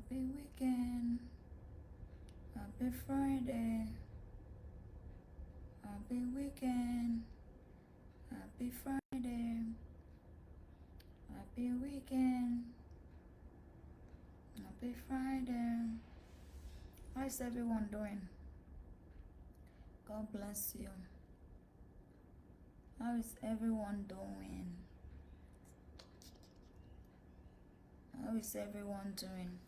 Happy weekend. Happy Friday. Happy weekend. Happy Friday. Happy weekend. Happy Friday. How's everyone doing? God bless you. How is everyone doing? How is everyone doing?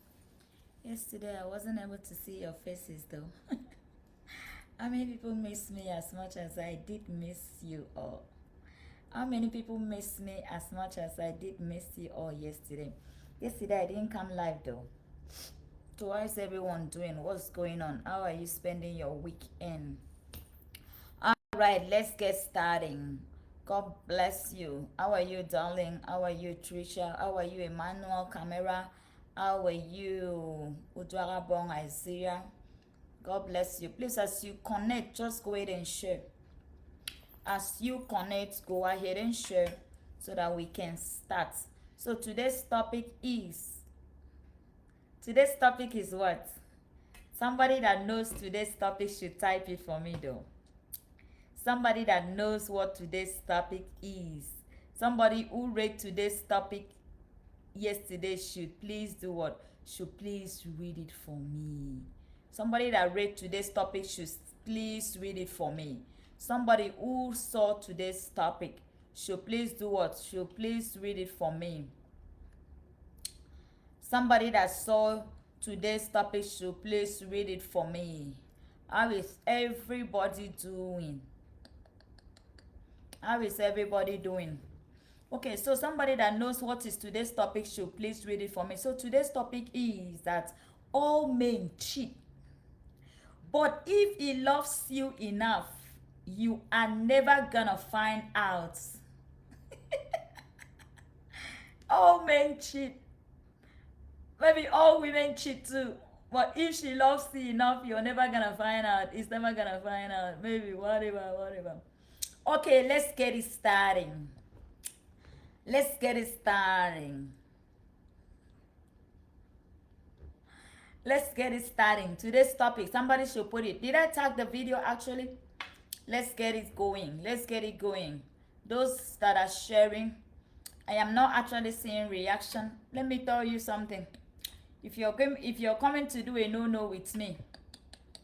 Yesterday I wasn't able to see your faces though. How many people miss me as much as I did miss you all? How many people miss me as much as I did miss you all yesterday? Yesterday I didn't come live though. So how is everyone doing? What's going on? How are you spending your weekend? Alright, let's get starting. God bless you. How are you, darling? How are you, Trisha? How are you, Emmanuel Camera? How are you, Udwara Bong Isaiah? God bless you. Please, as you connect, just go ahead and share. As you connect, go ahead and share so that we can start. So today's topic is what? Somebody that knows today's topic should type it for me though. Somebody that knows what today's topic is. Somebody who read today's topic yesterday should please do what? Should please read it for me. Somebody that read today's topic should please read it for me. Somebody who saw today's topic should please do what? Should please read it for me. Somebody that saw today's topic should please read it for me. How is everybody doing? How is everybody doing? Okay, so somebody that knows what is today's topic should please read it for me. So today's topic is that all men cheat. But if he loves you enough, you are never gonna find out. All men cheat. Maybe all women cheat too. But if she loves you enough, you're never gonna find out. It's never gonna find out. Maybe whatever. Okay, let's get it starting. Let's get it starting. Let's get it starting. Today's topic, somebody should put it. Did I tag the video actually? Let's get it going. Let's get it going. Those that are sharing, I am not actually seeing reaction. Let me tell you something. If you're coming to do a no with me,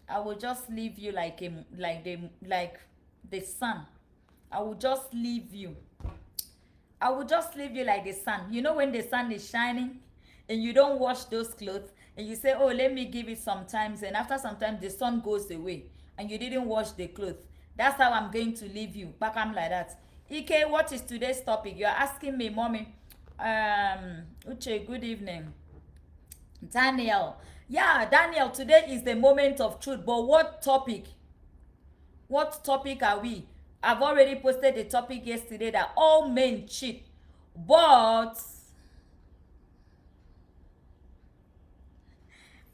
I will just leave you like the sun. I will just leave you. I will just leave you like the sun. You know when the sun is shining and you don't wash those clothes and you say, oh, let me give it some time, and after some time the sun goes away and you didn't wash the clothes. That's how I'm going to leave you. Back I'm like that. Ike, what is today's topic? You're asking me, mommy. Uche, good evening. Daniel. Yeah, Daniel, today is the moment of truth. But what topic? What topic are we? I've already posted the topic yesterday that all men cheat. But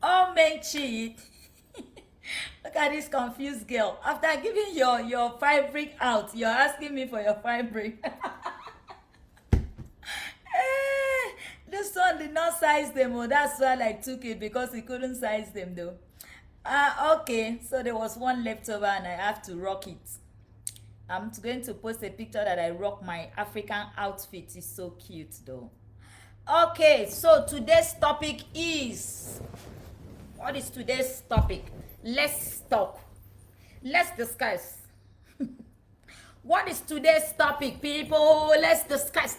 all men cheat. Look at this confused girl. After giving your fabric out, you're asking me for your fabric. This one did not size them. Oh, that's why I took it, because he couldn't size them though. Okay, so there was one left over and I have to rock it. I'm going to post a picture that I rock my African outfit. It's so cute though. Okay, so today's topic is, what is today's topic? Let's talk. Let's discuss. What is today's topic, people? Let's discuss.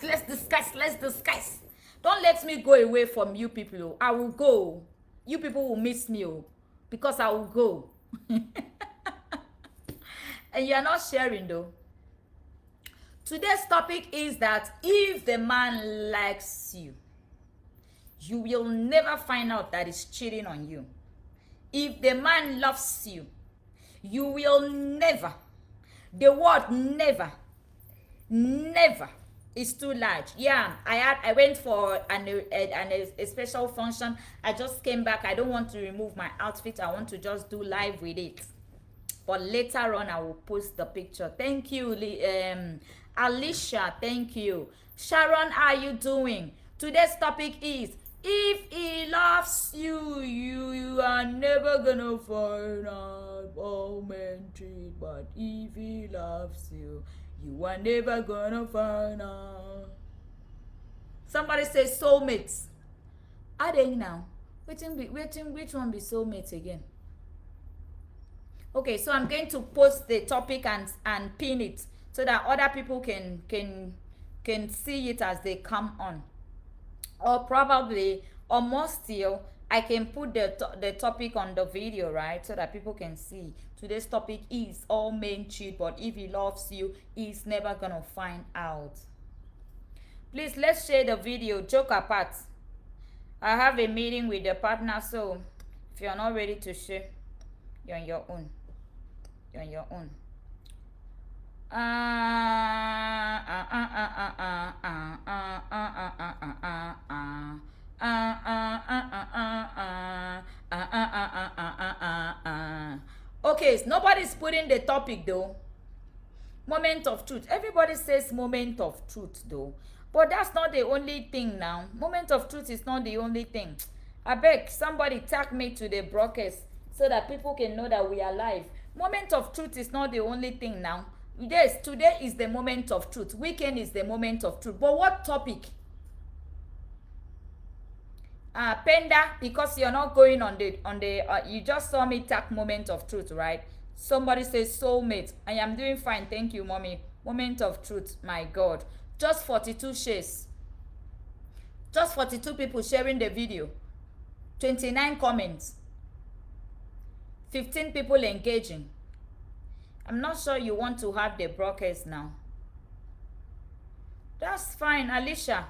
Don't let me go away from you people. I will go. You people will miss me because I will go. And you are not sharing though. Today's topic is that if the man likes you, you will never find out that he's cheating on you. If the man loves you, you will never, the word never is too large. Yeah, I went for a special function. I just came back. I don't want to remove my outfit. I want to just do live with it. But later on, I will post the picture. Thank you, Alicia. Thank you. Sharon, how are you doing? Today's topic is If he loves you, you are never gonna find out all men cheat. But if he loves you, you are never gonna find out. Somebody say soulmates. Are they now? Which one be soulmates again? Okay, so I'm going to post the topic and pin it so that other people can see it as they come on. Or probably, or more still, I can put the topic on the video, right? So that people can see. Today's topic is all men cheat, but if he loves you, he's never gonna find out. Please, let's share the video. Joke apart. I have a meeting with the partner, so if you're not ready to share, you're on your own. You're on your own. Okay, nobody's putting the topic though. Moment of truth. Everybody says moment of truth though. But that's not the only thing now. Moment of truth is not the only thing. I beg somebody tag me to the broadcast so that people can know that we are live. Moment of truth is not the only thing now. Yes, today is the moment of truth. Weekend is the moment of truth. But what topic? Penda, because you're not going on the you just saw me tag moment of truth, right? Somebody says soulmate. I am doing fine, thank you, mommy. Moment of truth, my God. Just 42 shares. Just 42 people sharing the video. 29 comments. 15 people engaging. I'm not sure you want to have the broadcast now. That's fine, Alicia.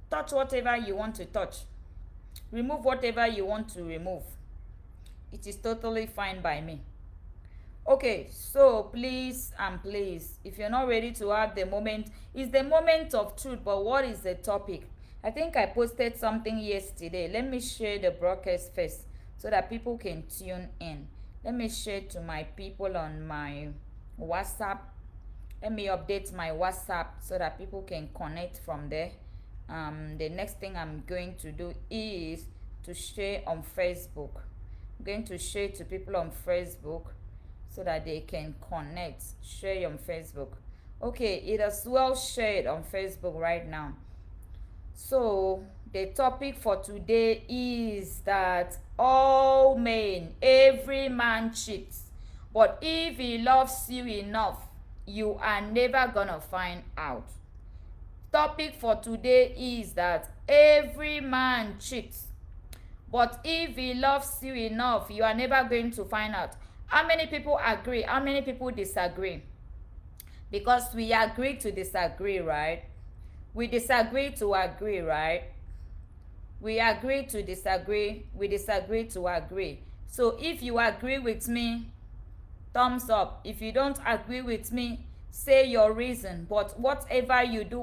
Touch whatever you want to touch. Remove whatever you want to remove. It is totally fine by me. Okay, so please and please, if you're not ready to have the moment, it's the moment of truth, but what is the topic? I think I posted something yesterday. Let me share the broadcast first so that people can tune in. Let me share to my people on my WhatsApp. Let me update my WhatsApp so that people can connect from there. The next thing I'm going to do is to share on Facebook. I'm going to share to people on Facebook so that they can connect. Share on Facebook. Okay, it is well shared on Facebook right now. So the topic for today is that all men, every man cheats, but if he loves you enough, you are never gonna find out. Topic for today is that every man cheats, but if he loves you enough, you are never going to find out. How many people agree? How many people disagree? Because we agree to disagree, right? We disagree to agree, right? We agree to disagree. We disagree to agree. So if you agree with me, thumbs up. If you don't agree with me, say your reason. But whatever you do,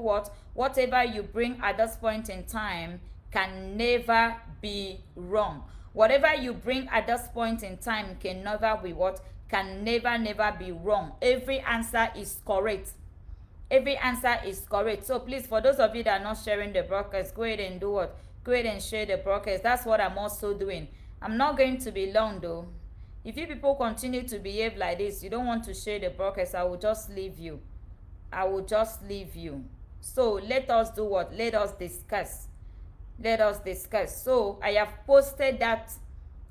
whatever you bring at this point in time can never be wrong. Whatever you bring at this point in time can never be what? Can never be wrong. Every answer is correct. Every answer is correct. So please, for those of you that are not sharing the broadcast, go ahead and do what? Go ahead and share the broadcast. That's what I'm also doing. I'm not going to be long though. If you people continue to behave like this, you don't want to share the broadcast, I will just leave you. I will just leave you. So let us do what? Let us discuss. Let us discuss. So I have posted that.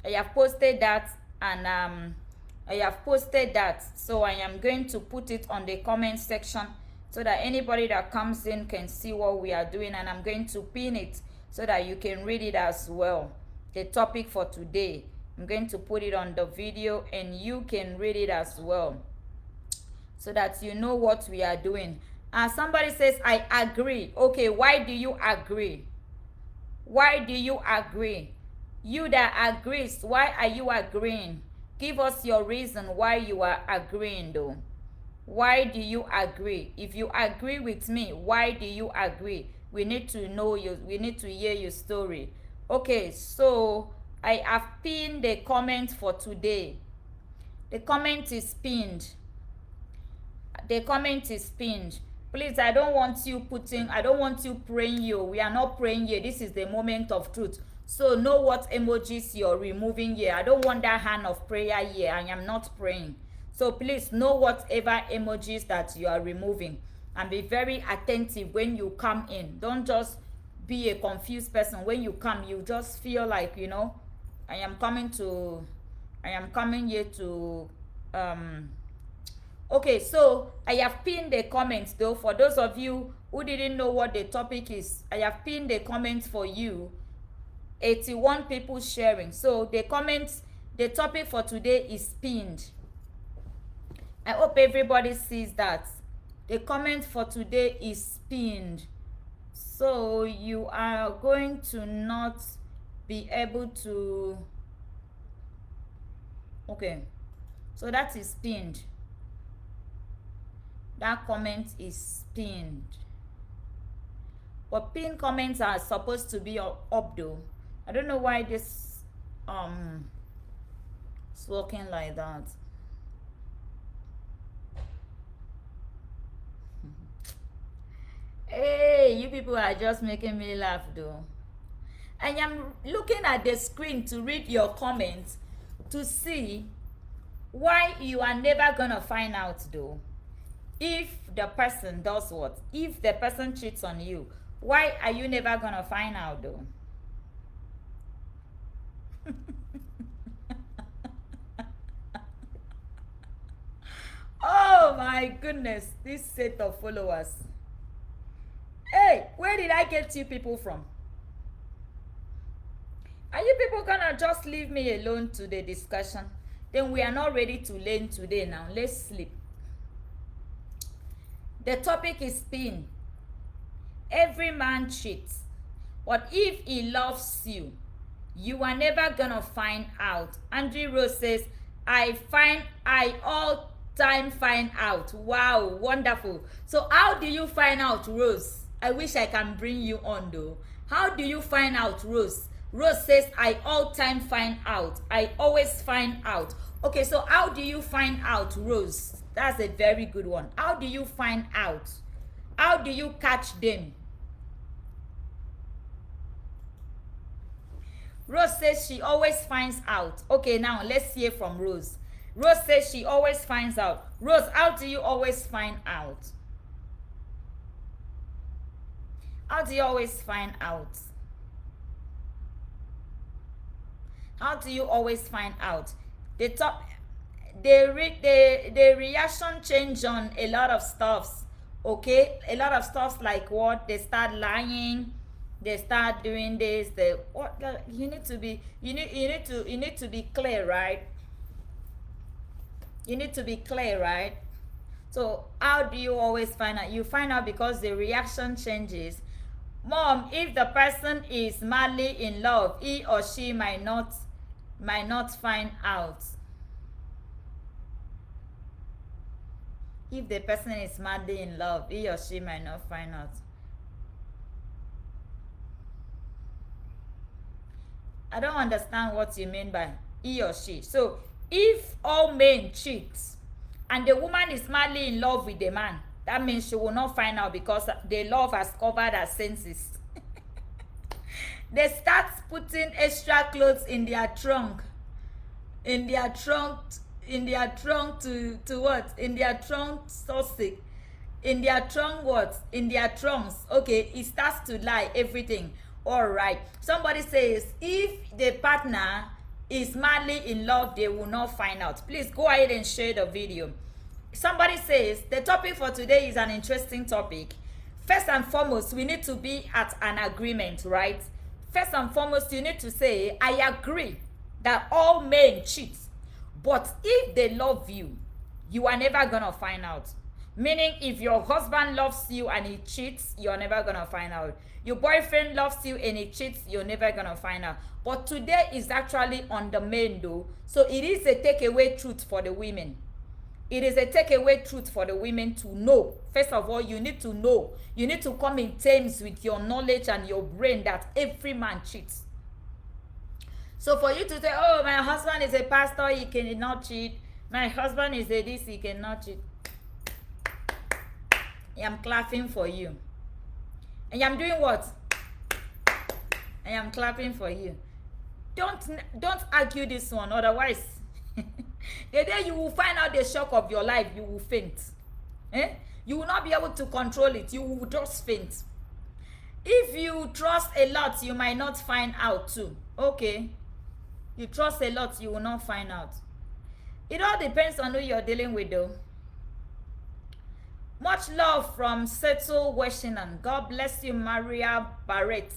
And I have posted that. So I am going to put it on the comment section so that anybody that comes in can see what we are doing, and I'm going to pin it so that you can read it as well. The topic for today, I'm going to put it on the video and you can read it as well so that you know what we are doing. Somebody says, I agree. Okay, why do you agree? Why do you agree? You that agrees, why are you agreeing? Give us your reason why you are agreeing though. Why do you agree? If you agree with me, why do you agree? We need to know you. We need to hear your story. Okay, so I have pinned the comment for today. The comment is pinned. The comment is pinned. Please, I don't want you praying you. We are not praying here. This is the moment of truth. So know what emojis you're removing here. I don't want that hand of prayer here. I am not praying. So please know whatever emojis that you are removing. And be very attentive when you come in. Don't just be a confused person. When you come, you just feel like, you know, I am coming here to okay, so I have pinned the comments though. For those of you who didn't know what the topic is, I have pinned the comments for you. 81 people sharing. So the comments, the topic for today is pinned. I hope everybody sees that. The comment for today is pinned. So you are going to not be able to... Okay, so that is pinned. That comment is pinned. But pinned comments are supposed to be up though. I don't know why this is working like that. Hey, you people are just making me laugh though. I am looking at the screen to read your comments to see why you are never gonna find out though. If the person does what? If the person cheats on you, why are you never gonna find out though? Oh my goodness, this set of followers. Hey, where did I get you people from? Are you people gonna just leave me alone to the discussion? Then we are not ready to learn today now. Let's sleep. The topic is pinned. Every man cheats. But if he loves you, you are never gonna find out. Andrew Rose says, I all time find out. Wow, wonderful. So how do you find out, Rose? I wish I can bring you on though. How do you find out, Rose? Rose says, I all time find out. I always find out. Okay, so how do you find out, Rose? That's a very good one. How do you find out? How do you catch them? Rose says she always finds out. Okay, now let's hear from Rose. Rose says she always finds out. Rose, how do you always find out? How do you always find out? How do you always find out? The reaction change on a lot of stuffs. Okay, a lot of stuffs like what? They start lying, they start doing this, you need to be clear, right? You need to be clear, right? So how do you always find out? You find out because the reaction changes. Mom, if the person is madly in love, he or she might not find out. If the person is madly in love, he or she might not find out. I don't understand what you mean by he or she. So if all men cheat and the woman is madly in love with the man, that means she will not find out because the love has covered her senses. They start putting extra clothes in their trunk. In their trunk to what? In their trunk, so sick. In their trunk what? In their trunks. Okay, it starts to lie, everything. All right. Somebody says, if the partner is madly in love, they will not find out. Please go ahead and share the video. Somebody says, the topic for today is an interesting topic. First and foremost, we need to be at an agreement, right? First and foremost, you need to say, I agree that all men cheat. But if they love you, you are never gonna find out. Meaning, if your husband loves you and he cheats, you're never gonna find out. Your boyfriend loves you and he cheats, you're never gonna find out. But today is actually on the men though. So it is a takeaway truth for the women. It is a takeaway truth for the women to know. First of all, you need to know. You need to come in terms with your knowledge and your brain that every man cheats. So for you to say, oh, my husband is a pastor, he cannot cheat. My husband is a this, he cannot cheat. I am clapping for you. And I'm doing what? I am clapping for you. Don't argue this one, otherwise the day you will find out the shock of your life, you will faint. You will not be able to control it. You will just faint. If you trust a lot, you might not find out too. Okay, you trust a lot, you will not find out. It all depends on who you're dealing with though. Much love from Settle Washington. God bless you, Maria Barrett.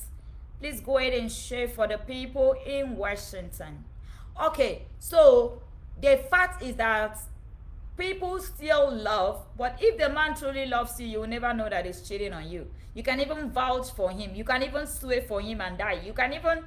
Please go ahead and share for the people in Washington. Okay, so the fact is that people still love, but if the man truly loves you, you will never know that he's cheating on you. You can even vouch for him. You can even swear for him and die. You can even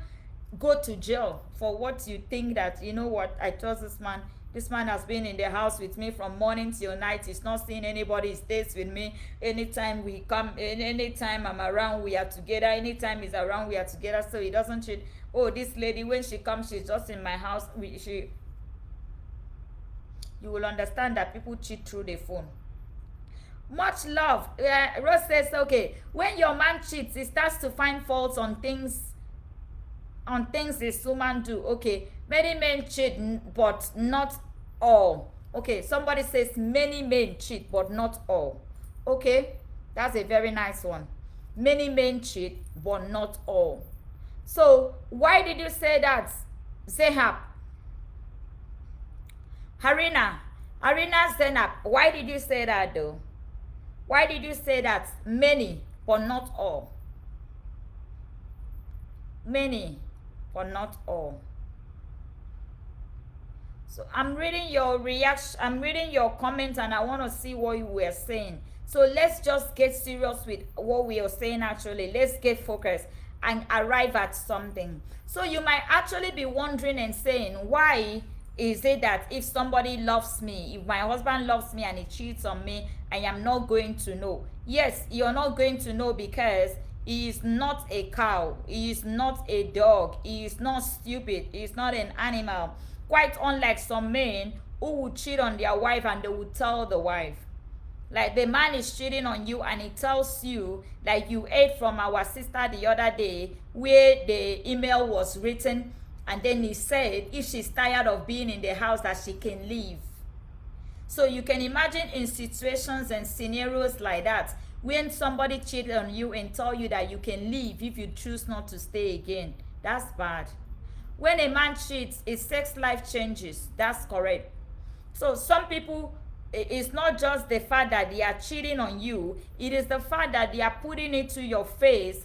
go to jail for what you think that, you know what, I trust this man. This man has been in the house with me from morning till night. He's not seeing anybody. He stays with me. Anytime we come, anytime I'm around, we are together. Anytime he's around, we are together. So he doesn't cheat. Oh, this lady, when she comes, she's just in my house. You will understand that people cheat through the phone. Much love. Rose says, okay, when your man cheats, he starts to find faults on things this woman do. Okay, many men cheat, but not all. Okay, somebody says many men cheat, but not all. Okay, that's a very nice one. Many men cheat, but not all. So why did you say that, Zehab? Harina Zenab, why did you say that though? Why did you say that many, but not all? Many, but not all. So I'm reading your reaction, I'm reading your comments, and I want to see what you were saying. So let's just get serious with what we are saying actually. Let's get focused and arrive at something. So you might actually be wondering and saying, why is it that if somebody loves me, if my husband loves me and he cheats on me, I am not going to know? Yes, you're not going to know because he is not a cow, he is not a dog, he is not stupid, he is not an animal. Quite unlike some men who would cheat on their wife and they would tell the wife. Like the man is cheating on you and he tells you, like you ate from our sister the other day where the email was written, and then he said if she's tired of being in the house that she can leave. So you can imagine in situations and scenarios like that, when somebody cheated on you and tell you that you can leave if you choose not to stay again, that's bad. When a man cheats, his sex life changes. That's correct. So some people, it's not just the fact that they are cheating on you, it is the fact that they are putting it to your face.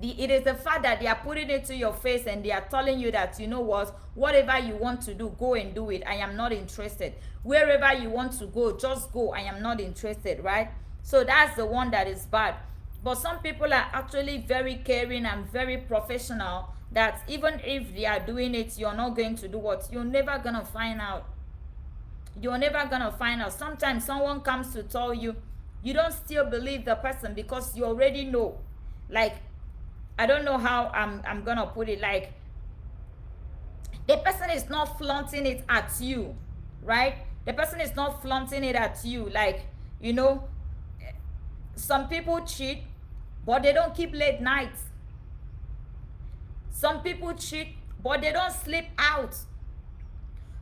It is the fact that they are putting it to your face and they are telling you that, you know what, whatever you want to do, go and do it. I am not interested. Wherever you want to go, just go. I am not interested, right? So that's the one that is bad. But some people are actually very caring and very professional, that even if they are doing it, you're not going to do what? You're never going to find out. You're never going to find out. Sometimes someone comes to tell you, you don't still believe the person because you already know. Like, I don't know how I'm going to put it. Like, the person is not flaunting it at you, right? The person is not flaunting it at you. Like, you know, some people cheat, but they don't keep late nights. Some people cheat, but they don't sleep out.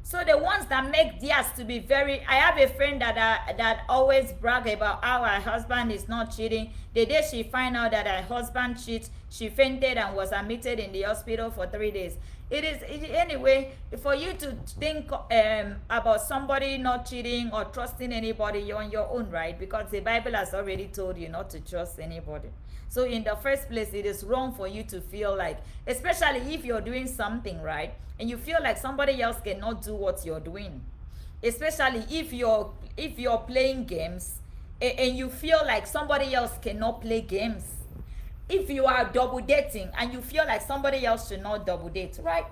So the ones that make theirs to be very, I have a friend that always brag about how her husband is not cheating. The day she find out that her husband cheats, she fainted and was admitted in the hospital for 3 days. Anyway, for you to think about somebody not cheating or trusting anybody, you're on your own, right? Because the Bible has already told you not to trust anybody. So in the first place, it is wrong for you to feel like, especially if you're doing something, right, and you feel like somebody else cannot do what you're doing, especially if you're playing games and you feel like somebody else cannot play games. If you are double dating and you feel like somebody else should not double date, right?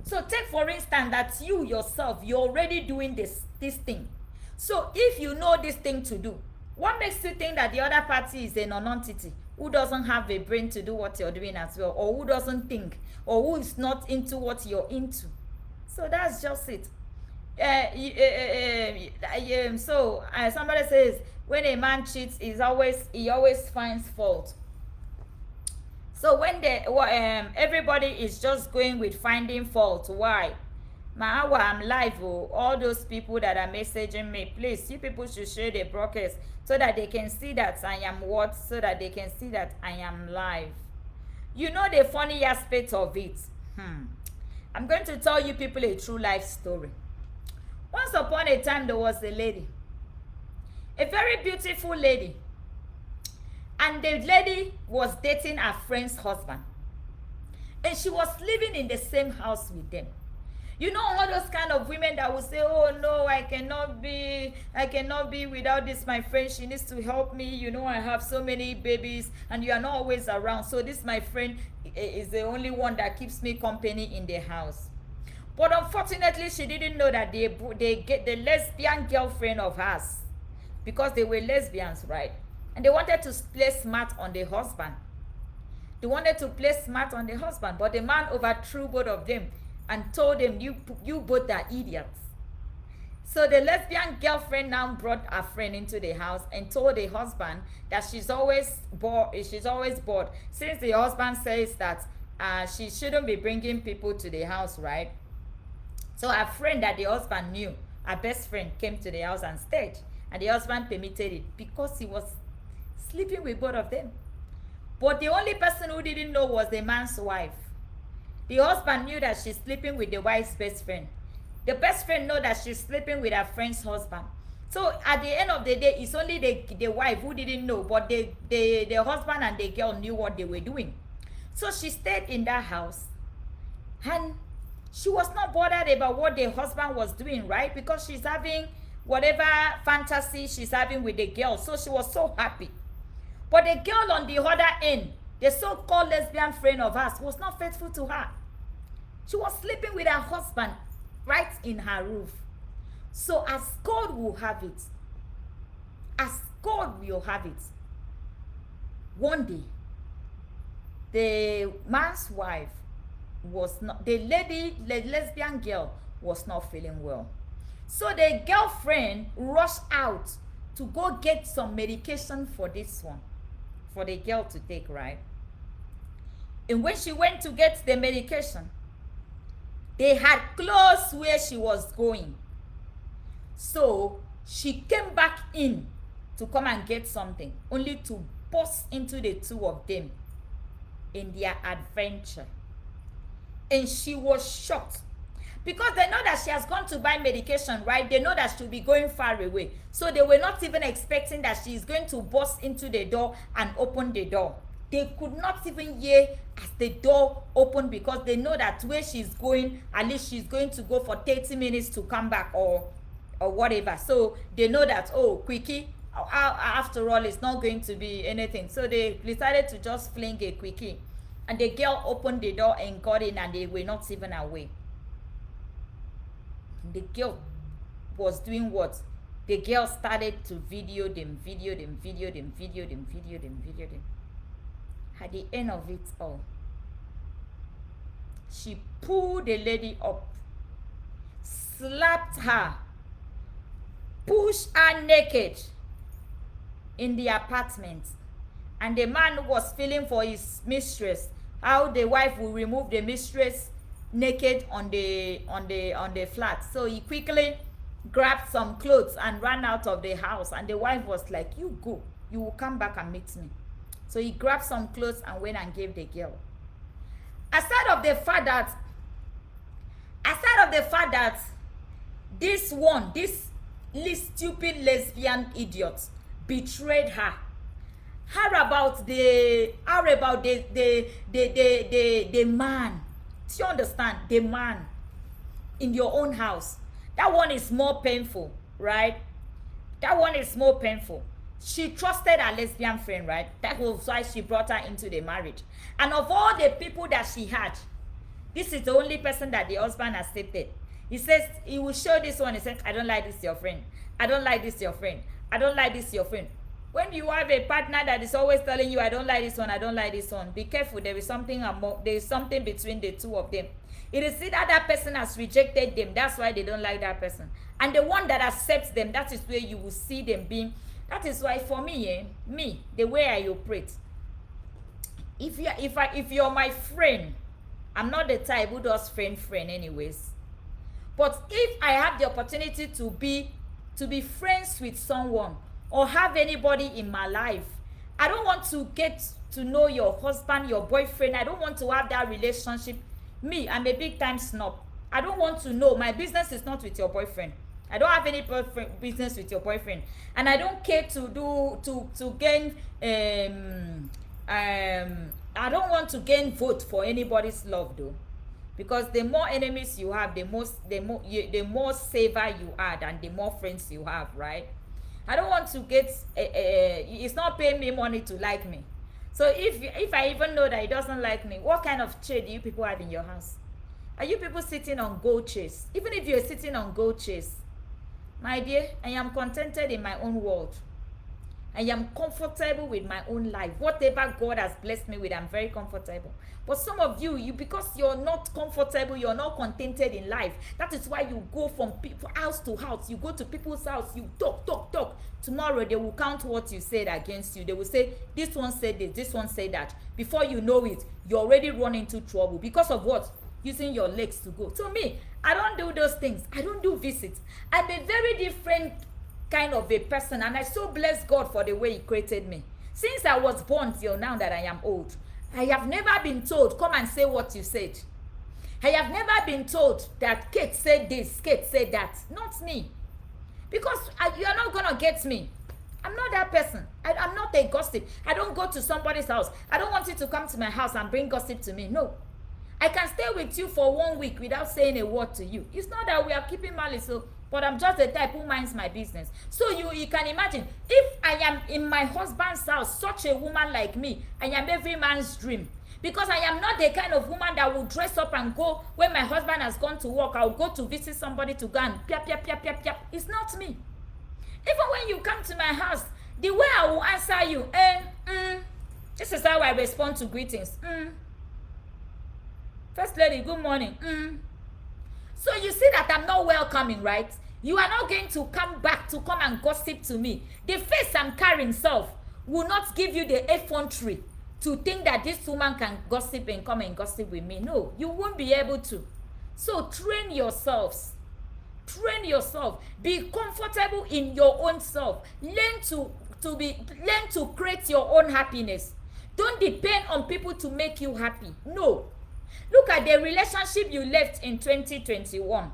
So take for instance that you yourself, you're already doing this thing. So if you know this thing to do, what makes you think that the other party is a non-entity who doesn't have a brain to do what you're doing as well, or who doesn't think, or who is not into what you're into? So that's just it. So somebody says, when a man cheats, he always finds fault. So when everybody is just going with finding fault, why? Maawa, I'm live. Oh, all those people that are messaging me, please, you people should share the broadcast so that they can see that I am what? So that they can see that I am live. You know the funny aspect of it. I'm going to tell you people a true life story. Once upon a time, there was a lady. A very beautiful lady. And the lady was dating her friend's husband. And she was living in the same house with them. You know all those kind of women that will say, oh no, I cannot be without this, my friend. She needs to help me. You know, I have so many babies and you are not always around. So this, my friend, is the only one that keeps me company in the house. But unfortunately, she didn't know that they get the lesbian girlfriend of hers, because they were lesbians, right? And they wanted to play smart on the husband. They wanted to play smart on the husband, but the man overthrew both of them and told them, you both are idiots. So the lesbian girlfriend now brought her friend into the house and told the husband that she's always bored. Since the husband says that she shouldn't be bringing people to the house, right? So her friend that the husband knew, her best friend, came to the house and stayed. And the husband permitted it because he was sleeping with both of them. But the only person who didn't know was the man's wife. The husband knew that she's sleeping with the wife's best friend. The best friend knows that she's sleeping with her friend's husband. So at the end of the day, it's only the wife who didn't know, but the husband and the girl knew what they were doing. So she stayed in that house. And she was not bothered about what the husband was doing, right? Because she's having whatever fantasy she's having with the girl. So she was so happy. But the girl on the other end, the so-called lesbian friend of hers, was not faithful to her. She was sleeping with her husband right in her roof. So as God will have it, one day, the man's wife was not, the lesbian girl was not feeling well. So the girlfriend rushed out to go get some medication for this one, for the girl to take, right? And when she went to get the medication, they had closed where she was going. So she came back in to come and get something, only to burst into the two of them in their adventure. And she was shocked. Because they know that she has gone to buy medication, right? They know that she'll be going far away. So they were not even expecting that she is going to burst into the door and open the door. They could not even hear as the door opened, because they know that where she's going, at least she's going to go for 30 minutes to come back or whatever. So they know that, oh, quickie, after all, it's not going to be anything. So they decided to just fling a quickie. And the girl opened the door and got in, and they were not even away. The girl was doing what? The girl started to video them. At the end of it all, she pulled the lady up, slapped her, pushed her naked in the apartment. And the man was feeling for his mistress, how the wife will remove the mistress naked on the flat. So he quickly grabbed some clothes and ran out of the house. And the wife was like, you go, you will come back and meet me. So he grabbed some clothes and went and gave the girl. Aside of the fact that this stupid lesbian idiot betrayed her. How about the man? Do you understand? The man in your own house. That one is more painful, right? That one is more painful. She trusted her lesbian friend, right? That was why she brought her into the marriage. And of all the people that she had, this is the only person that the husband accepted. He says, he will show this one. He says, I don't like this your friend. I don't like this your friend. I don't like this your friend. When you have a partner that is always telling you, I don't like this one, I don't like this one, be careful. There is something between the two of them. It is either that person has rejected them. That's why they don't like that person. And the one that accepts them, that is where you will see them being That is why for me, me, the way I operate, if you're my friend, I'm not the type who does friend anyways. But if I have the opportunity to be friends with someone or have anybody in my life, I don't want to get to know your husband, your boyfriend. I don't want to have that relationship. Me, I'm a big time snob. I don't want to know. My business is not with your boyfriend. I don't have any business with your boyfriend, and I don't care to gain I don't want to gain vote for anybody's love though, because the more enemies you have, the more saver you are, and the more friends you have, right? I don't want to get it's not paying me money to like me. So if I even know that he doesn't like me, what kind of trade do you people have in your house? Are you people sitting on gold chase? Even if you're sitting on gold chase, my dear, I am contented in my own world. I am comfortable with my own life. Whatever God has blessed me with, I'm very comfortable. But some of you, because you're not comfortable, you're not contented in life. That is why you go from house to house. You go to people's house, you talk. Tomorrow they will count what you said against you. They will say, this one said this one said that. Before you know it, you already run into trouble. Because of what? Using your legs to go. To me, I don't do those things. I don't do visits. I'm a very different kind of a person, and I so bless God for the way he created me. Since I was born till now that I am old, I have never been told, come and say what you said. I have never been told that Kate said this, Kate said that. Not me. Because you are not going to get me. I'm not that person. I'm not a gossip. I don't go to somebody's house. I don't want you to come to my house and bring gossip to me. No. I can stay with you for 1 week without saying a word to you. It's not that we are keeping malice, so, but I'm just the type who minds my business. So you can imagine, if I am in my husband's house, such a woman like me, I am every man's dream. Because I am not the kind of woman that will dress up and go, when my husband has gone to work, I'll go to visit somebody to go and piap. It's not me. Even when you come to my house, the way I will answer you, this is how I respond to greetings. First lady, good morning. So you see that I'm not welcoming, right? You are not going to come back to come and gossip to me. The face I'm carrying self will not give you the effrontery to think that this woman can gossip and come and gossip with me. No, you won't be able to. So train yourselves. Train yourself. Be comfortable in your own self. Learn to create your own happiness. Don't depend on people to make you happy. No. Look at the relationship you left in 2021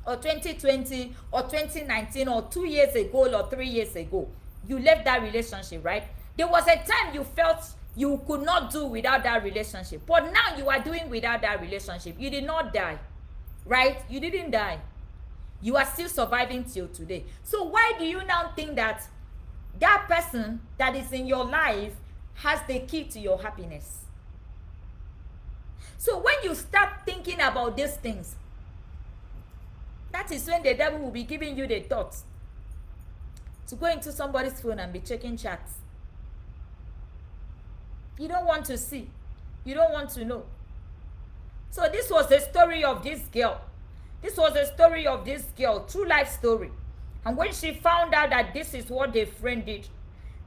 or 2020 or 2019 or 2 years ago or 3 years ago. You left that relationship, right? There was a time you felt you could not do without that relationship. But now you are doing without that relationship. You did not die, right? You didn't die. You are still surviving till today. So why do you now think that that person that is in your life has the key to your happiness? So when you start thinking about these things, that is when the devil will be giving you the thoughts to go into somebody's phone and be checking chats. You don't want to see. You don't want to know. So this was the story of this girl. This was the story of this girl, true life story. And when she found out that this is what the friend did,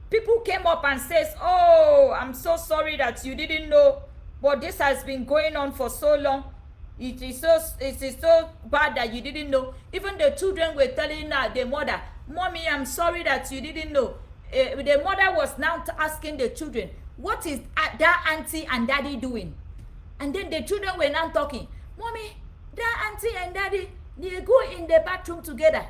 people came up and says, oh, I'm so sorry that you didn't know, but this has been going on for so long. It is so bad that you didn't know. Even the children were telling the mother, Mommy, I'm sorry that you didn't know. The mother was now asking the children, what is that auntie and daddy doing? And then the children were now talking, Mommy, that auntie and daddy, they go in the bathroom together.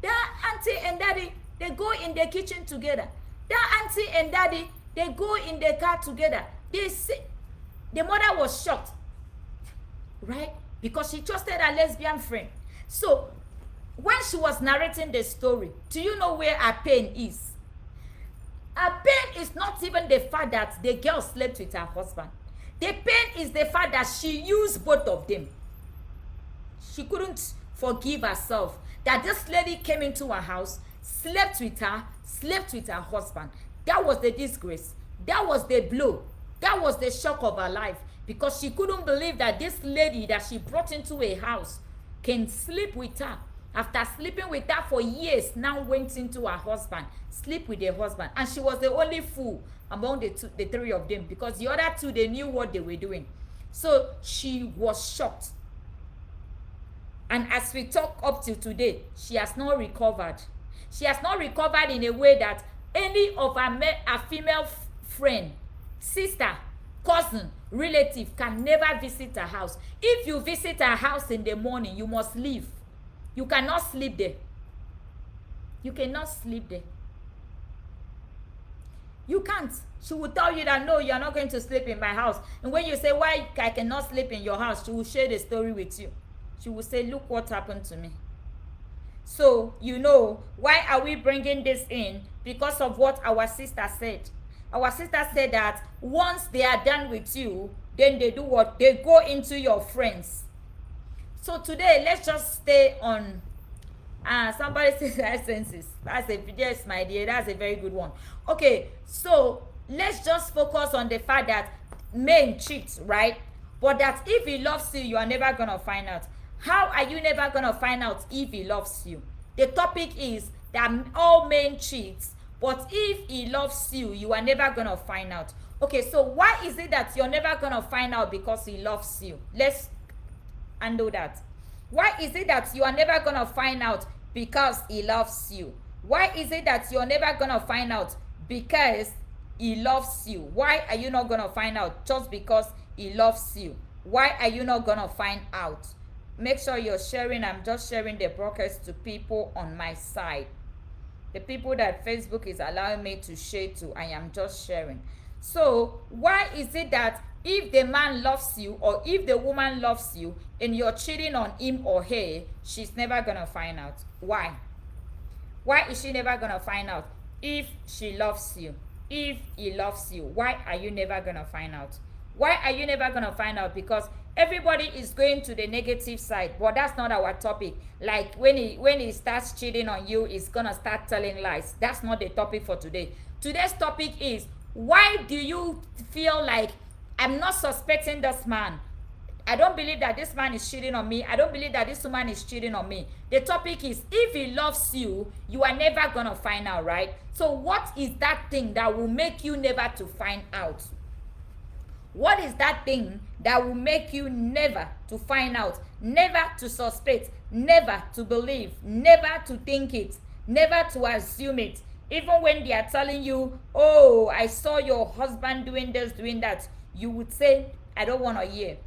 That auntie and daddy, they go in the kitchen together. That auntie and daddy, they go in the car together. They say, the mother was shocked, right? Because she trusted her lesbian friend. So when she was narrating the story, do you know where her pain is? Her pain is not even the fact that the girl slept with her husband. The pain is the fact that she used both of them. She couldn't forgive herself that this lady came into her house, slept with her husband. That was the disgrace. That was the blow. That was the shock of her life, because she couldn't believe that this lady that she brought into a house can sleep with her after sleeping with her for years, now went into her husband, sleep with her husband, and she was the only fool among the three of them, because the other two, they knew what they were doing. So she was shocked. And as we talk up till today, she has not recovered. She has not recovered in a way that any of her female friend, sister, cousin, relative can never visit her house. If you visit her house in the morning, you must leave. You cannot sleep there. You cannot sleep there. You can't. She will tell you that, no, you are not going to sleep in my house. And when you say, why I cannot sleep in your house, she will share the story with you. She will say, look what happened to me. So, you know, why are we bringing this in? Because of what our sister said. Our sister said that once they are done with you, then they do what? They go into your friends. So today, let's just stay on, somebody says essences. That's a, yes, my dear, that's a very good one. Okay, so let's just focus on the fact that men cheat, right? But that if he loves you, you are never going to find out. How are you never going to find out if he loves you? The topic is that all men cheat, but if he loves you, you are never going to find out. Okay, so why is it that you're never going to find out because he loves you? Let's handle that. Why is it that you are never going to find out because he loves you? Why is it that you're never going to find out because he loves you? Why are you not going to find out just because he loves you? Why are you not going to find out? Make sure you're sharing. I'm just sharing the broadcast to people on my side. The people that Facebook is allowing me to share to, I am just sharing. So why is it that if the man loves you or if the woman loves you and you're cheating on him or her, she's never going to find out? Why? Why is she never going to find out? If she loves you, if he loves you, why are you never going to find out? Why are you never going to find out? Because everybody is going to the negative side, but that's not our topic. Like when he starts cheating on you, he's going to start telling lies. That's not the topic for today. Today's topic is, why do you feel like, I'm not suspecting this man? I don't believe that this man is cheating on me. I don't believe that this woman is cheating on me. The topic is, if he loves you, you are never going to find out, right? So what is that thing that will make you never to find out? What is that thing that will make you never to find out, never to suspect, never to believe, never to think it, never to assume it? Even when they are telling you, oh, I saw your husband doing this, doing that, you would say, I don't want to hear.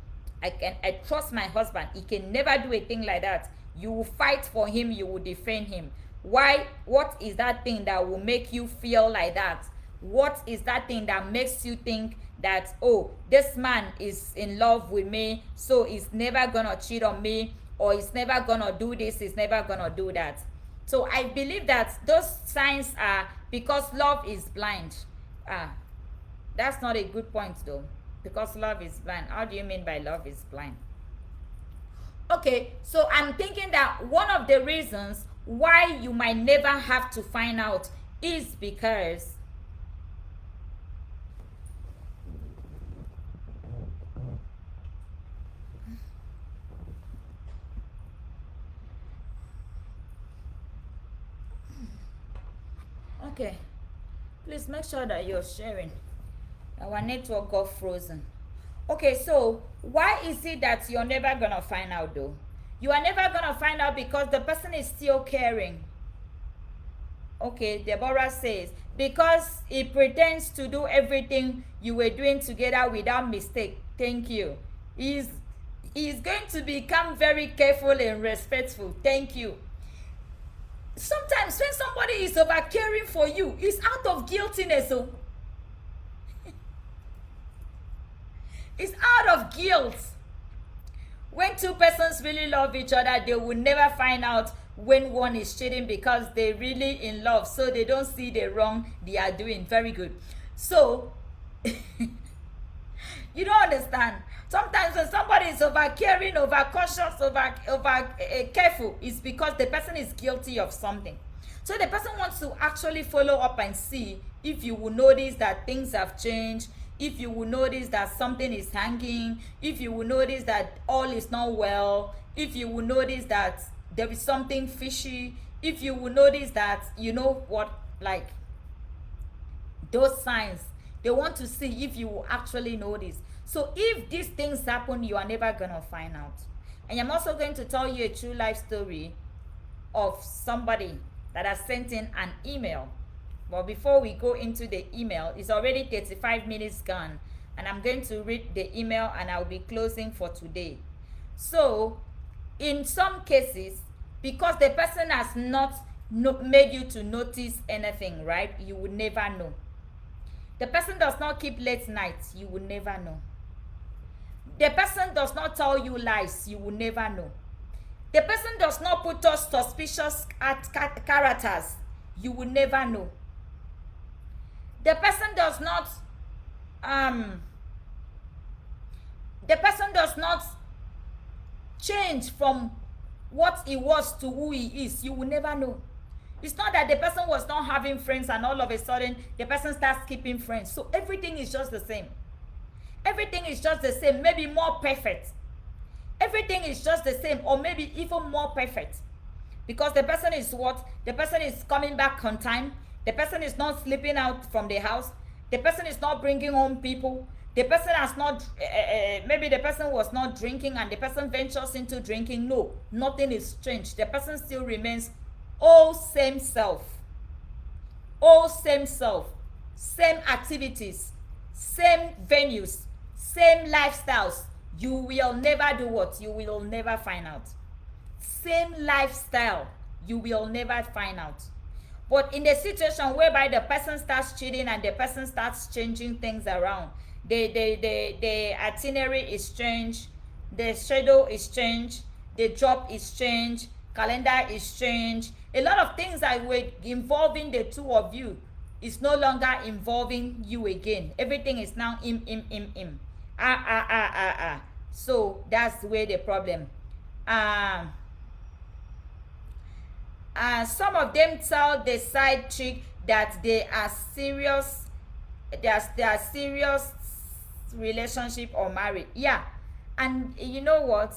I trust my husband. He can never do a thing like that. You will fight for him. You will defend him. Why? What is that thing that will make you feel like that? What is that thing that makes you think that, oh, this man is in love with me, so he's never gonna cheat on me, or he's never gonna do this, he's never gonna do that? So I believe that those signs are because love is blind. That's not a good point though, because love is blind. How do you mean by love is blind? Okay, so I'm thinking that one of the reasons why you might never have to find out is because okay, please make sure that you're sharing. Our network got frozen. Okay, so why is it that you're never gonna find out though? You are never gonna find out because the person is still caring. Okay, Deborah says, because he pretends to do everything you were doing together without mistake. Thank you. He's going to become very careful and respectful. Thank you. Sometimes when somebody is over caring for you, it's out of guiltiness. So it's out of guilt. When two persons really love each other, they will never find out when one is cheating because they're really in love. So they don't see the wrong they are doing. Very good. So you don't understand. Sometimes when somebody is over caring, over cautious, over careful, it's because the person is guilty of something. So the person wants to actually follow up and see if you will notice that things have changed, if you will notice that something is hanging, if you will notice that all is not well, if you will notice that there is something fishy, if you will notice that, you know what, like those signs, they want to see if you will actually notice. So if these things happen, you are never gonna find out. And I'm also going to tell you a true life story of somebody that has sent in an email. But before we go into the email, it's already 35 minutes gone, and I'm going to read the email and I'll be closing for today. So in some cases, because the person has not made you to notice anything, right, you will never know. The person does not keep late nights, you will never know. The person does not tell you lies, you will never know. The person does not put us suspicious characters, you will never know. The person does not change from what he was to who he is, you will never know. It's not that the person was not having friends and all of a sudden the person starts keeping friends. So everything is just the same. Everything is just the same, maybe more perfect. Everything is just the same, or maybe even more perfect. Because the person is what? The person is coming back on time. The person is not sleeping out from the house. The person is not bringing home people. The person has not, maybe the person was not drinking and the person ventures into drinking. No, nothing is changed. The person still remains all same self. All same self. Same activities. Same venues. Same lifestyles. You will never do what? You will never find out. Same lifestyle. You will never find out. But in the situation whereby the person starts cheating and the person starts changing things around, the itinerary is changed, the schedule is changed, the job is changed, calendar is changed. A lot of things that were involving the two of you is no longer involving you again. Everything is now him. So that's where the problem. Some of them tell the side chick that they are serious, they are serious relationship or married. Yeah, and you know what?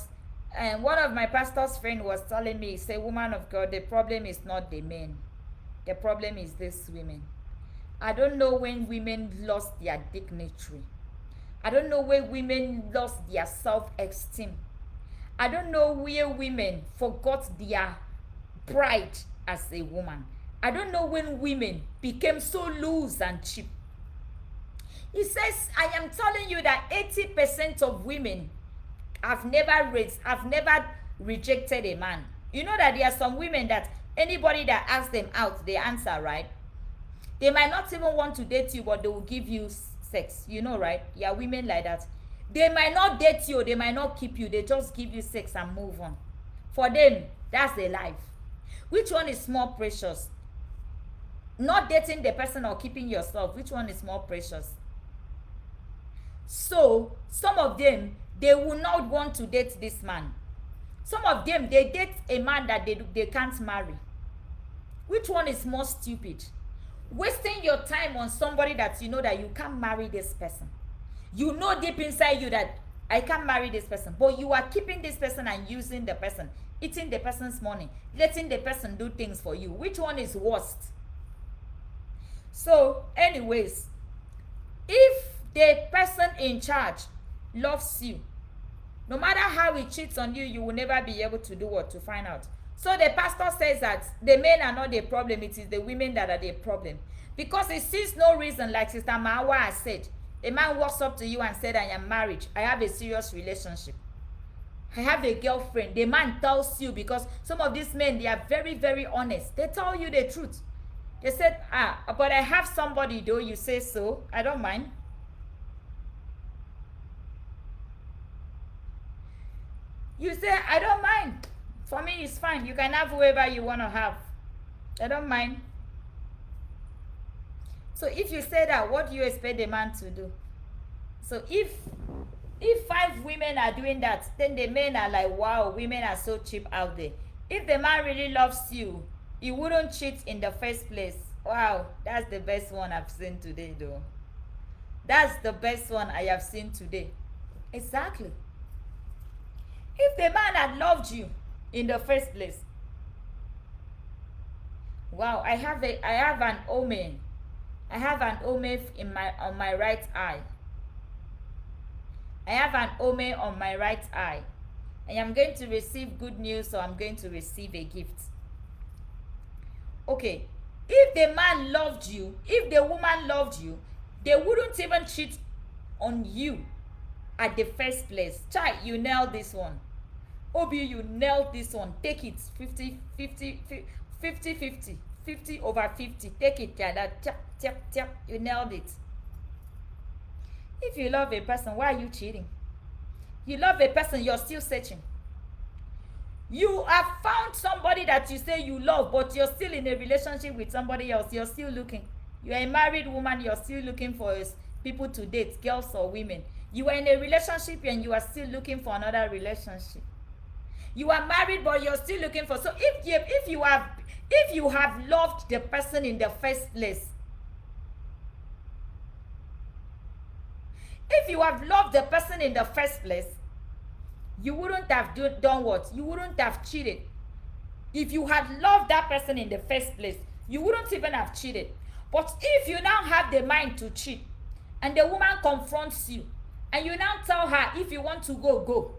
And one of my pastor's friend was telling me, say, woman of God, the problem is not the men. The problem is these women. I don't know when women lost their dignity. I don't know where women lost their self-esteem. I don't know where women forgot their pride as a woman. I don't know when women became so loose and cheap. He says, I am telling you that 80% of women have never rejected a man. You know that there are some women that anybody that asks them out, they answer, right? They might not even want to date you, but they will give you sex. You know, right? Yeah, women like that. They might not date you, they might not keep you, they just give you sex and move on. For them, that's their life. Which one is more precious? Not dating the person or keeping yourself, which one is more precious? So, some of them, they will not want to date this man. Some of them, they date a man that they can't marry. Which one is more stupid? Wasting your time on somebody that you know that you can't marry this person. You know deep inside you that I can't marry this person, but you are keeping this person and using the person, eating the person's money, letting the person do things for you. Which one is worst? So, anyways, if the person in charge loves you, no matter how he cheats on you, you will never be able to do what? To find out. So the pastor says that the men are not the problem, it is the women that are the problem. Because he sees no reason, like Sister Mawa has said, a man walks up to you and said, I am married, I have a serious relationship, I have a girlfriend. The man tells you, because some of these men, they are very, very honest. They tell you the truth. They said, but I have somebody though. You say so, I don't mind. You say, I don't mind. For me, it's fine. You can have whoever you want to have. I don't mind. So if you say that, what do you expect the man to do? So if 5 women are doing that, then the men are like, wow, women are so cheap out there. If the man really loves you, he wouldn't cheat in the first place. Wow, that's the best one I've seen today though. That's the best one I have seen today. Exactly. If the man had loved you, in the first place. Wow, I have an omen. I have an omen on my right eye. I have an omen on my right eye. I am going to receive good news, or I'm going to receive a gift. Okay, if the man loved you, if the woman loved you, they wouldn't even cheat on you at the first place. Chai, you nailed this one. Obi, you nailed this one. Take it. 50 over 50. Take it, Jada. Tap. You nailed it. If you love a person, why are you cheating? You love a person, you're still searching. You have found somebody that you say you love, but you're still in a relationship with somebody else. You're still looking. You're a married woman, you're still looking for people to date, girls or women. You are in a relationship and you are still looking for another relationship. You are married, but you're still looking for. So if you have loved the person in the first place, if you have loved the person in the first place, you wouldn't have done what? You wouldn't have cheated. If you had loved that person in the first place, you wouldn't even have cheated. But if you now have the mind to cheat, and the woman confronts you, and you now tell her, if you want to go, go.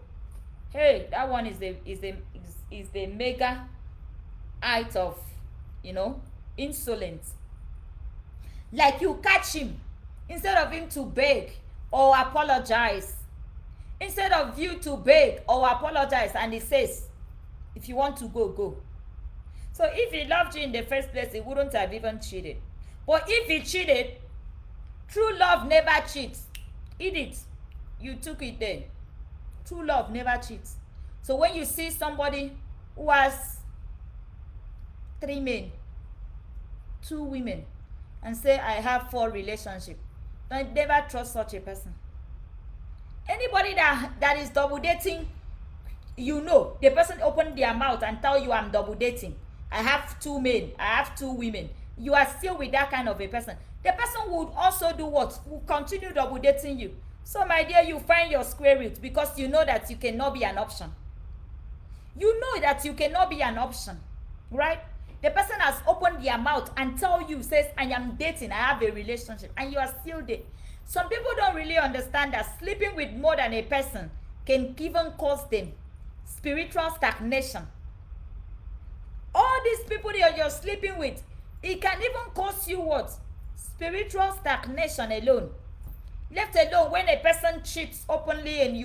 Hey, that one is the mega height of, insolence. Like you catch him, instead of him to beg or apologize. Instead of you to beg or apologize, and he says, if you want to go, go. So if he loved you in the first place, he wouldn't have even cheated. But if he cheated, true love never cheats. Eat it. You took it there. True love never cheats. So when you see somebody who has 3 men, 2 women, and say, I have 4 relationships, don't never trust such a person. Anybody that is double dating, the person opened their mouth and tell you, I'm double dating. I have 2 men, I have 2 women. You are still with that kind of a person. The person would also do what? Will continue double dating you. So my dear, you find your square root, because you know that you cannot be an option. You know that you cannot be an option, right? The person has opened their mouth and tell you, says, I am dating, I have a relationship, and you are still there. Some people don't really understand that sleeping with more than a person can even cause them spiritual stagnation. All these people that you're sleeping with, it can even cause you what? Spiritual stagnation alone. Left alone, when a person cheats openly and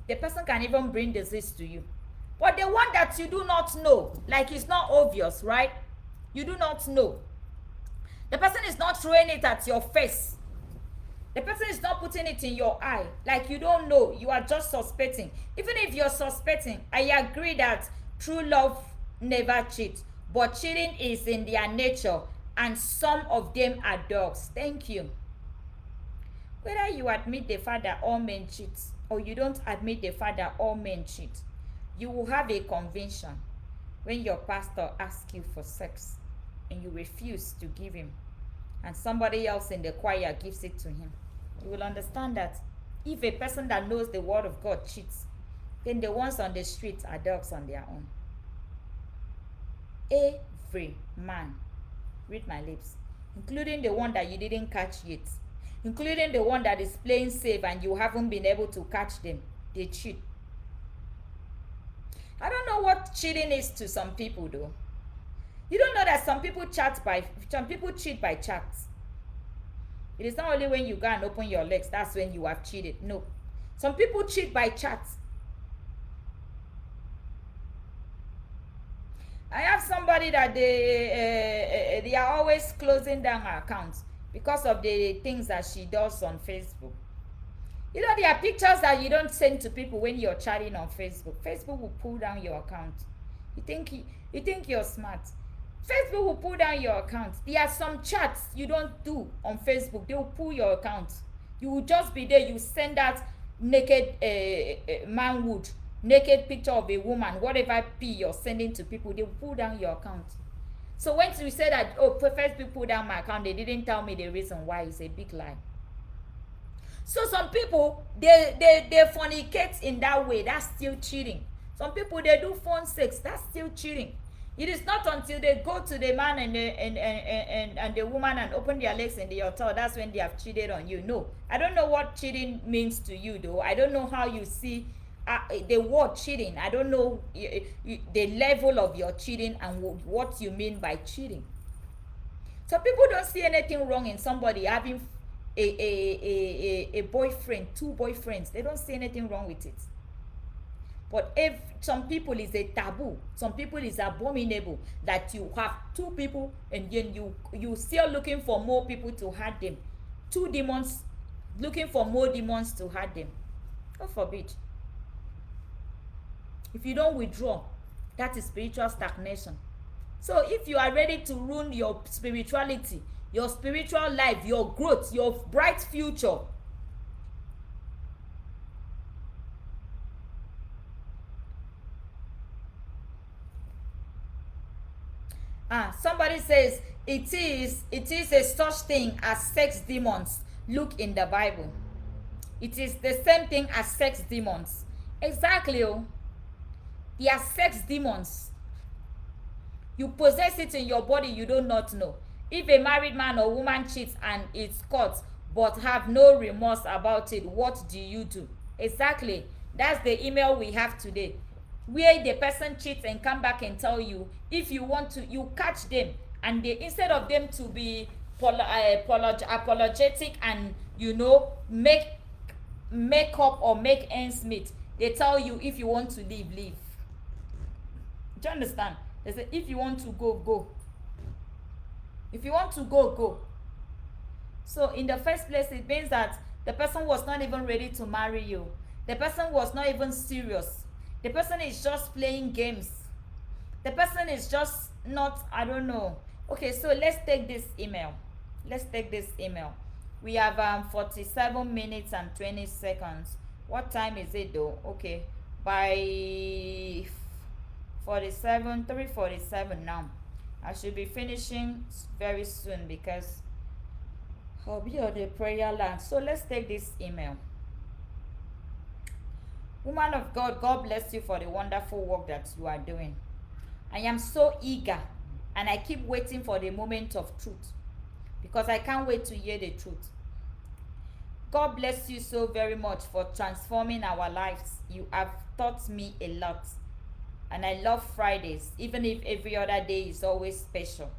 the person can even bring disease to you. But the one that you do not know, like it's not obvious, right? You do not know. The person is not throwing it at your face. The person is not putting it in your eye. Like you don't know. You are just suspecting. Even if you're suspecting, I agree that true love never cheats. But cheating is in their nature. And some of them are dogs. Thank you. Whether you admit the fact that all men cheat, or you don't admit the fact that all men cheat, you will have a conviction when your pastor asks you for sex and you refuse to give him, and somebody else in the choir gives it to him. You will understand that if a person that knows the word of God cheats, then the ones on the streets are dogs on their own. Every man, read my lips, including the one that you didn't catch yet, including the one that is playing safe and you haven't been able to catch them, they cheat. I don't know what cheating is to some people though. You don't know that some people cheat by chats. It is not only when you go and open your legs, that's when you have cheated. No. Some people cheat by chats. I have somebody that they are always closing down her accounts because of the things that she does on Facebook. You know, there are pictures that you don't send to people when you're chatting on Facebook. Facebook will pull down your account. You think you're smart. Facebook will pull down your account. There are some chats you don't do on Facebook. They will pull your account. You will just be there. You send that naked manhood, naked picture of a woman, whatever P you're sending to people, they will pull down your account. So when you say that, Facebook pull down my account, they didn't tell me the reason why, it's a big lie. So some people, they fornicate in that way. That's still cheating. Some people, they do phone sex. That's still cheating. It is not until they go to the man and the woman and open their legs in the altar, that's when they have cheated on you. No, I don't know what cheating means to you, though. I don't know how you see the word cheating. I don't know the level of your cheating and what you mean by cheating. So people don't see anything wrong in somebody having a boyfriend, 2 boyfriends. They don't see anything wrong with it. But if some people is a taboo, some people is abominable that you have 2 people and then you still looking for more people to hurt them. 2 demons looking for more demons to hurt them. God forbid. If you don't withdraw, that is spiritual stagnation. So if you are ready to ruin your spirituality, your spiritual life, your growth, your bright future, somebody says it is a such thing as sex demons. Look in the Bible. It is the same thing as sex demons. Exactly. Oh. They are sex demons. You possess it in your body, you do not know. If a married man or woman cheats and it's caught but have no remorse about it, what do you do? Exactly. That's the email we have today, where the person cheats and come back and tell you, if you want to, you catch them, and they, instead of them to be apologetic and make up or make ends meet, they tell you, if you want to leave, leave. Do you understand? They say, if you want to go, go. If you want to go, go. So in the first place, it means that the person was not even ready to marry you. The person was not even serious. The person is just playing games. The person is just not, I don't know. Okay, so let's take this email. Let's take this email. We have 47 minutes and 20 seconds. What time is it though? Okay, by 3:47 now. I should be finishing very soon because I'll be on the prayer line. So let's take this email. Woman of God, God bless you for the wonderful work that you are doing. I am so eager and I keep waiting for the moment of truth because I can't wait to hear the truth. God bless you so very much for transforming our lives. You have taught me a lot. And I love Fridays, even if every other day is always special.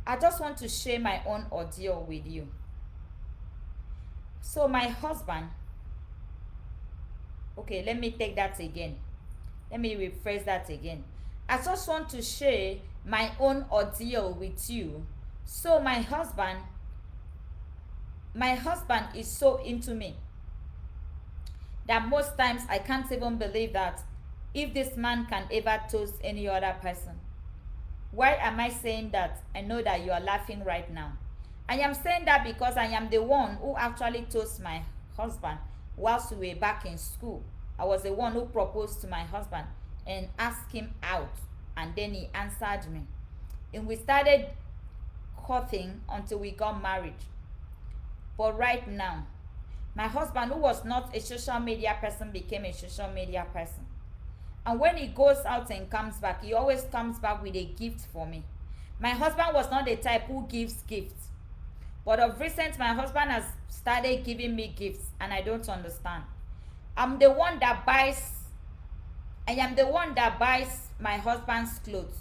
I just want to share my own ordeal with you. So my husband, okay, let me take that again. Let me rephrase that again. I just want to share my own ordeal with you. So my husband is so into me that most times I can't even believe that if this man can ever toast any other person. Why am I saying that? I know that you are laughing right now. I am saying that because I am the one who actually toast my husband whilst we were back in school. I was the one who proposed to my husband and asked him out, and then he answered me. And we started courting until we got married. But right now, my husband, who was not a social media person, became a social media person. And when he goes out and comes back, he always comes back with a gift for me. My husband was not the type who gives gifts. But of recent, my husband has started giving me gifts, and I don't understand. I am the one that buys my husband's clothes.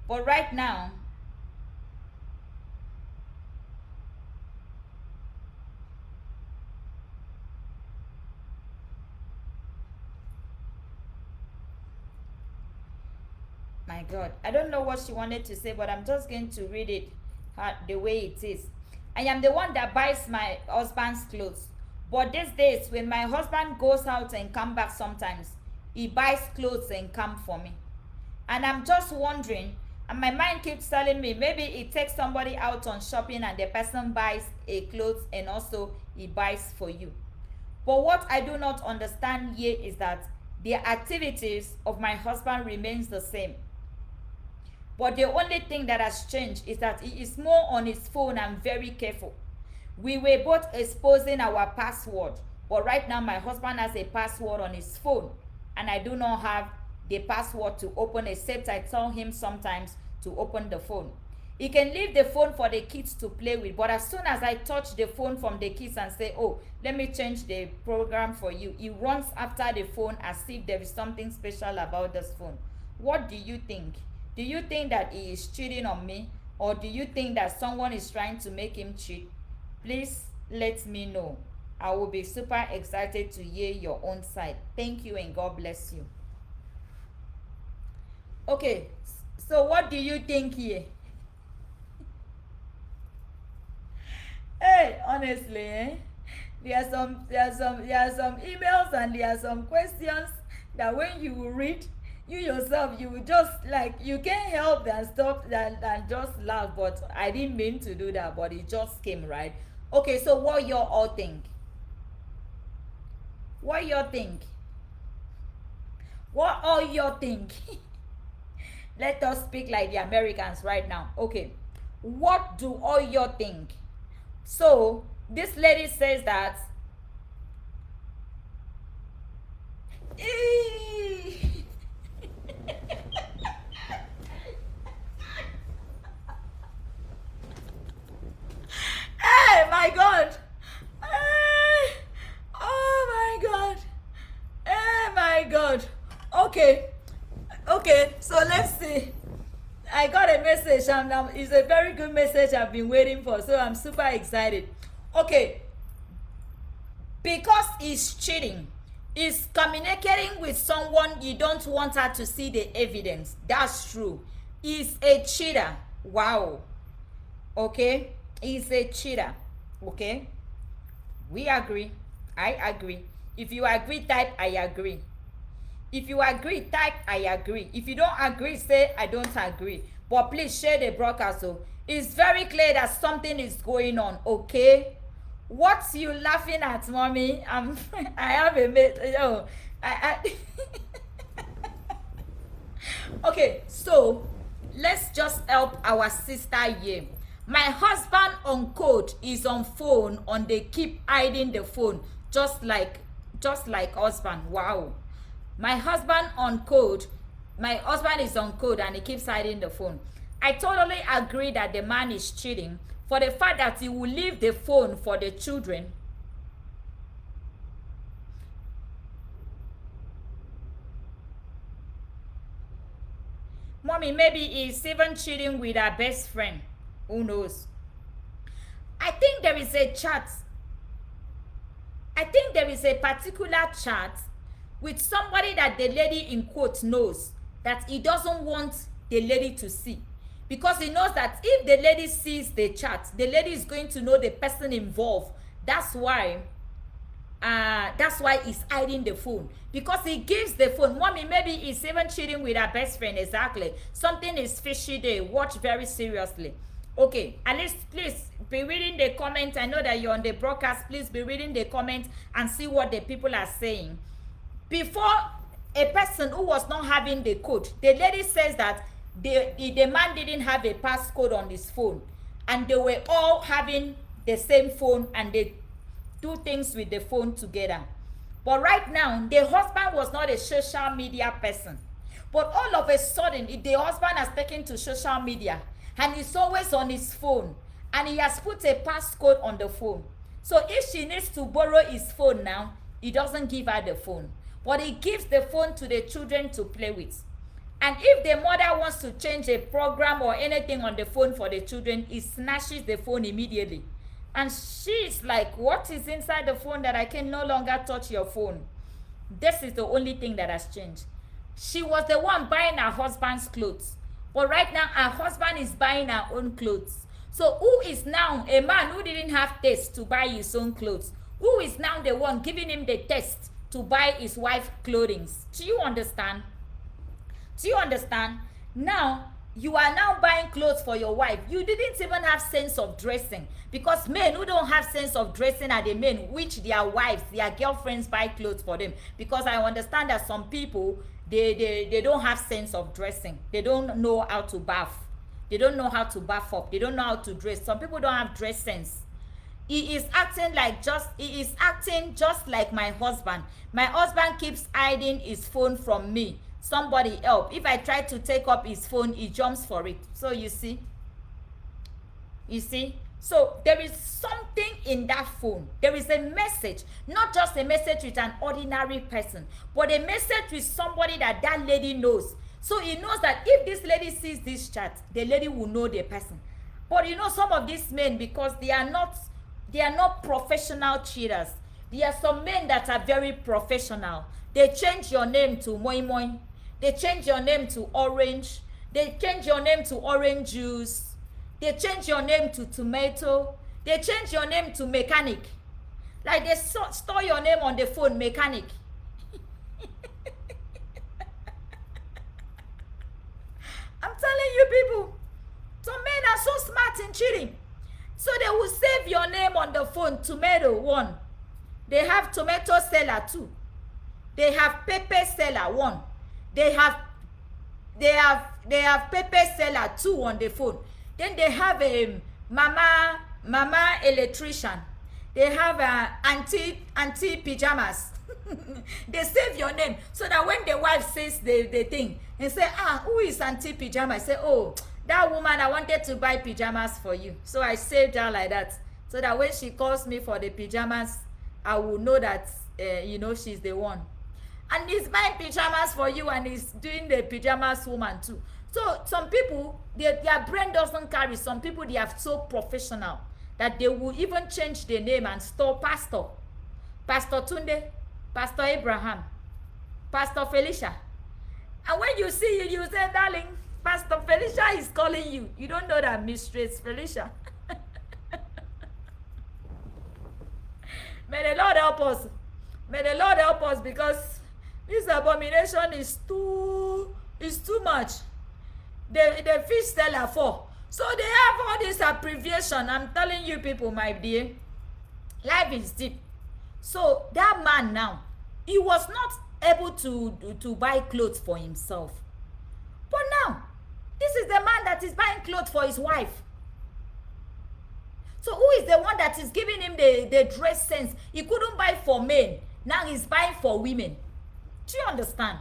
But right now, my God, I don't know what she wanted to say, but I'm just going to read it the way it is. I am the one that buys my husband's clothes. But these days, when my husband goes out and come back sometimes, he buys clothes and come for me. And I'm just wondering, and my mind keeps telling me, maybe it takes somebody out on shopping and the person buys a clothes and also he buys for you. But what I do not understand here is that the activities of my husband remains the same. But the only thing that has changed is that he is more on his phone and very careful. We were both exposing our password But right now, my husband has a password on his phone, and I do not have the password to open, except I tell him sometimes to open the phone. He can leave the phone for the kids to play with, but as soon as I touch the phone from the kids and say, oh, let me change the program for you, he runs after the phone as if there is something special about this phone. What do you think? Do you think that he is cheating on me, or do you think that someone is trying to make him cheat? Please let me know. I will be super excited to hear your own side. Thank you and God bless you. Okay, so what do you think here? Hey, honestly, there are some emails and there are some questions that when you read, you yourself, you will just like, you can't help than stop and just laugh. But I didn't mean to do that, but it just came, right? Okay, so what you all think? What you think? What all you think? Let us speak like the Americans right now. Okay, what do all you think? So this lady says that hey, my God. Oh my God. Oh my God. Okay, so let's see. I got a message, and it's a very good message I've been waiting for, so I'm super excited. Okay, because he's cheating, he's communicating with someone you don't want her to see the evidence. That's true. He's a cheater. Wow. Okay, he's a cheater. Okay, we agree. I agree. If you agree, type I agree. If you agree, type I agree. If you don't agree, say I don't agree. But please share the broadcast. So it's very clear that something is going on. Okay, what you laughing at, mommy? I have a mate. Okay, so let's just help our sister here. My husband on code is on phone, on they keep hiding the phone, just like husband. Wow. My husband on code, my husband is on code and he keeps hiding the phone. I totally agree that the man is cheating for the fact that he will leave the phone for the children. Mommy, maybe he's even cheating with her best friend. Who knows? I think there is a chat. I think there is a particular chat with somebody that the lady in quote knows that he doesn't want the lady to see, because he knows that if the lady sees the chat, the lady is going to know the person involved. That's why he's hiding the phone, because he gives the phone. Mommy, maybe he's even cheating with her best friend. Exactly, something is fishy there. Watch very seriously. Okay, at least please be reading the comments. I know that you're on the broadcast. Please be reading the comments and see what the people are saying. Before, a person who was not having the code, the lady says that the man didn't have a passcode on his phone, and they were all having the same phone and they do things with the phone together. But right now, the husband was not a social media person, but all of a sudden the husband has taken to social media and he's always on his phone, and he has put a passcode on the phone. So if she needs to borrow his phone now, he doesn't give her the phone, but he gives the phone to the children to play with. And if the mother wants to change a program or anything on the phone for the children, he snatches the phone immediately. And she's like, what is inside the phone that I can no longer touch your phone? This is the only thing that has changed. She was the one buying her husband's clothes, but right now her husband is buying her own clothes. So who is now a man who didn't have taste to buy his own clothes? Who is now the one giving him the taste to buy his wife's clothing? Do you understand? Do you understand? Now, you are now buying clothes for your wife. You didn't even have sense of dressing, because men who don't have sense of dressing are the men which their wives, their girlfriends buy clothes for them. Because I understand that some people, they don't have sense of dressing. They don't know how to bath. They don't know how to bath up. They don't know how to dress. Some people don't have dress sense. he is acting just like my husband. My husband keeps hiding his phone from me. Somebody help. If I try to take up his phone, he jumps for it. So you see, so there is something in that phone. There is a message, not just a message with an ordinary person, but a message with somebody that lady knows. So he knows that if this lady sees this chat, the lady will know the person. But you know, some of these men, because they are not professional cheaters. There are some men that are very professional. They change your name to moi moi. They change your name to orange. They change your name to orange juice. They change your name to tomato. They change your name to mechanic. Like they store your name on the phone, mechanic. I'm telling you people, some men are so smart in cheating. So they will save your name on the phone, tomato 1. They have tomato seller 2. They have pepper seller 1. They have pepper seller 2 on the phone. Then they have a mama electrician. They have auntie pajamas. They save your name so that when the wife says the thing and say, who is auntie pajamas? Say, oh, that woman, I wanted to buy pajamas for you. So I saved her like that. So that when she calls me for the pajamas, I will know that, she's the one. And he's buying pajamas for you and he's doing the pajamas woman too. So some people, their brain doesn't carry. Some people, they are so professional that they will even change their name and store Pastor Tunde, Pastor Abraham, Pastor Felicia. And when you see you say, darling, Pastor Felicia is calling you. You don't know that Mistress Felicia. May the Lord help us. May the Lord help us, because this abomination is too much. The fish seller 4. So they have all this abbreviation. I'm telling you people, my dear, life is deep. So that man now, he was not able to buy clothes for himself. But now, this is the man that is buying clothes for his wife. So who is the one that is giving him the dress sense? He couldn't buy for men. Now he's buying for women. Do you understand?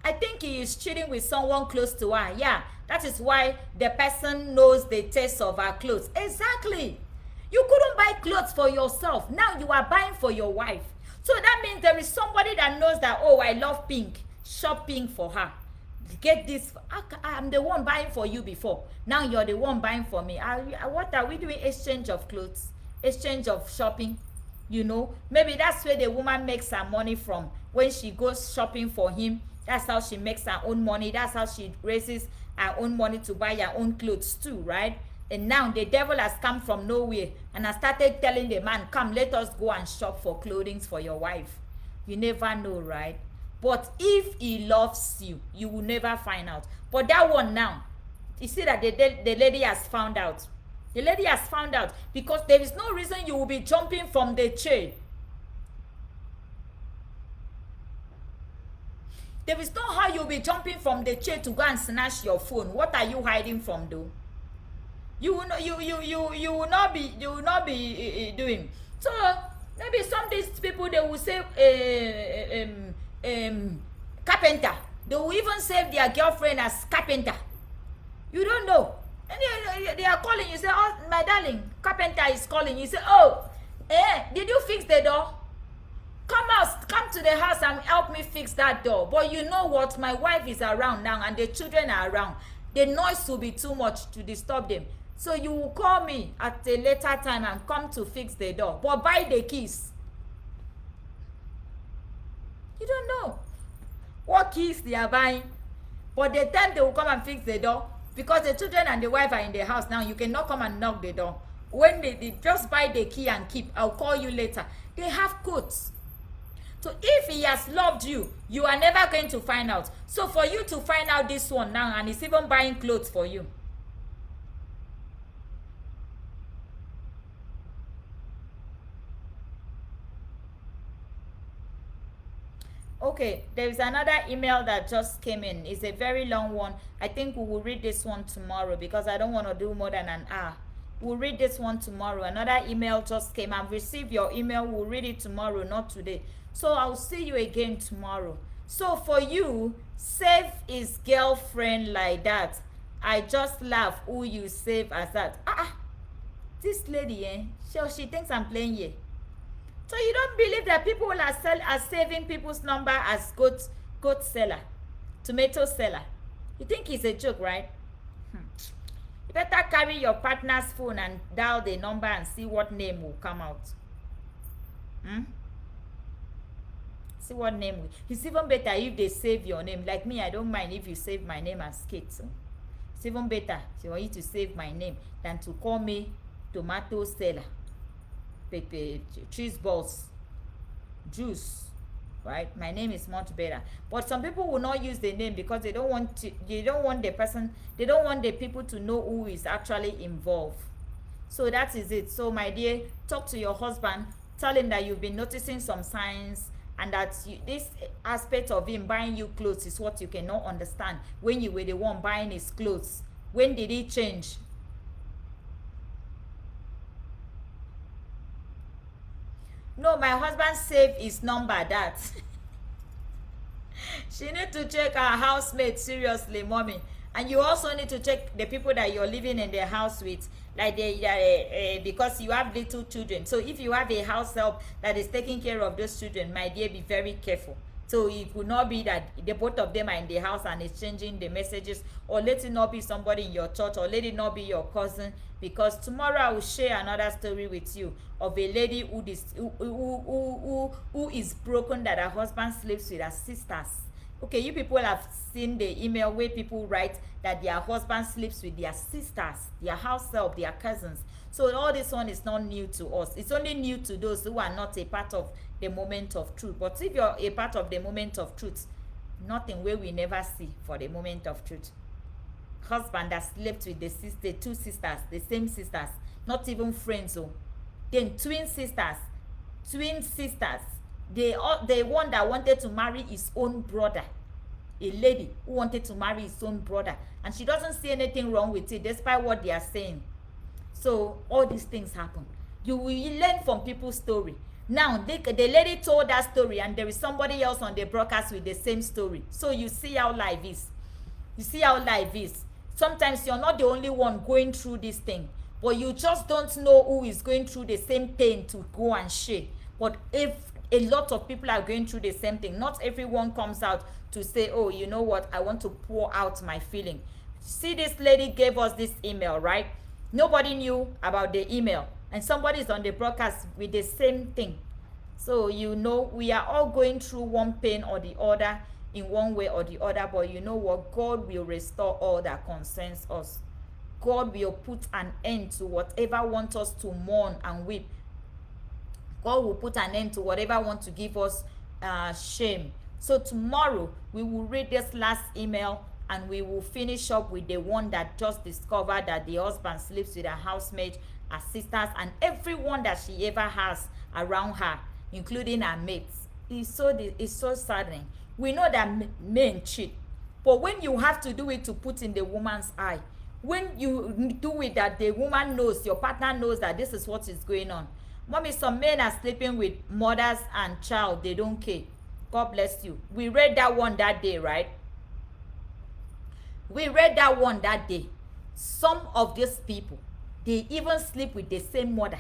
I think he is cheating with someone close to her. Yeah, that is why the person knows the taste of her clothes. Exactly. You couldn't buy clothes for yourself. Now you are buying for your wife. So that means there is somebody that knows that, oh, I love pink. Shop pink for her. Get this. I'm the one buying for you before. Now you're the one buying for me. What are we doing? Exchange of clothes. Exchange of shopping. Maybe that's where the woman makes her money from. When she goes shopping for him, that's how she makes her own money. That's how she raises her own money to buy her own clothes too, right? And now the devil has come from nowhere and has started telling the man, come, let us go and shop for clothing for your wife. You never know, right? But if he loves you, you will never find out. But that one now, you see that the lady has found out. The lady has found out, because there is no reason you will be jumping from the chair. There is no how you'll be jumping from the chair to go and snatch your phone. What are you hiding from, though? You will not be doing. So maybe some of these people, they will say carpenter. They will even save their girlfriend as carpenter. You don't know. And they are calling you. Say, oh, my darling, carpenter is calling you. Say, oh, did you fix the door? Come to the house and help me fix that door. But you know what? My wife is around now and the children are around. The noise will be too much to disturb them. So you will call me at a later time and come to fix the door. But buy the keys. You don't know what keys they are buying. But the time they will come and fix the door, because the children and the wife are in the house now, you cannot come and knock the door. When they just buy the key and keep, I'll call you later. They have codes. So if he has loved you, you are never going to find out. So for you to find out this one now, and he's even buying clothes for you. Okay, there is another email that just came in. It's a very long one. I think we will read this one tomorrow because I don't want to do more than an hour. We'll read this one tomorrow. Another email just came. I've received your email. We'll read it tomorrow, not today. So I'll see you again tomorrow. So for you, save his girlfriend like that. I just laugh who you save as that. This lady, she thinks I'm playing here. So you don't believe that people are saving people's number as goat seller, tomato seller. You think it's a joke, right? You better carry your partner's phone and dial the number and see what name will come out. See what name will. It's even better if they save your name. Like me, I don't mind if you save my name as Kate. So it's even better for you to save my name than to call me tomato seller, cheese balls, juice. Right, my name is much better. But some people will not use the name because they don't want the people to know who is actually involved. So that is it. So my dear, talk to your husband, tell him that you've been noticing some signs, and that this aspect of him buying you clothes is what you cannot understand. When you were the one buying his clothes, when did he change? No, my husband saved his number. That she need to check her housemate seriously, mommy. And you also need to check the people that you're living in the house with, like because you have little children. So if you have a house help that is taking care of those children, my dear, be very careful. So it could not be that the both of them are in the house and exchanging the messages, or let it not be somebody in your church, or let it not be your cousin, because tomorrow I will share another story with you of a lady who is broken, that her husband sleeps with her sisters. Okay, you people have seen the email where people write that their husband sleeps with their sisters, their house help, their cousins. So all this one is not new to us. It's only new to those who are not a part of the moment of truth. But if you're a part of the moment of truth, nothing where we never see for the moment of truth. Husband that slept with the two sisters, the same sisters, not even friends. Then twin sisters, the one that wanted to marry his own brother, a lady who wanted to marry his own brother, and she doesn't see anything wrong with it despite what they are saying. So all these things happen. You will learn from people's story. Now the lady told that story, and there is somebody else on the broadcast with the same story. So you see how life is. Sometimes you're not the only one going through this thing, but you just don't know who is going through the same pain to go and share. But if a lot of people are going through the same thing, not everyone comes out to say, oh, you know what, I want to pour out my feeling. See, this lady gave us this email, right? Nobody knew about the email, and somebody is on the broadcast with the same thing. So you know, we are all going through one pain or the other in one way or the other, but you know what? God will restore all that concerns us. God will put an end to whatever wants us to mourn and weep. God will put an end to whatever wants to give us shame. So tomorrow we will read this last email, and we will finish up with the one that just discovered that the husband sleeps with her housemate, her sisters, and everyone that she ever has around her, including her mates. It's so saddening. We know that men cheat, but when you have to do it to put in the woman's eye, when you do it that the woman knows, your partner knows that this is what is going on. Mommy, some men are sleeping with mothers and child. They don't care. God bless you. We read that one that day, right? We read that one that day. Some of these people, they even sleep with the same mother.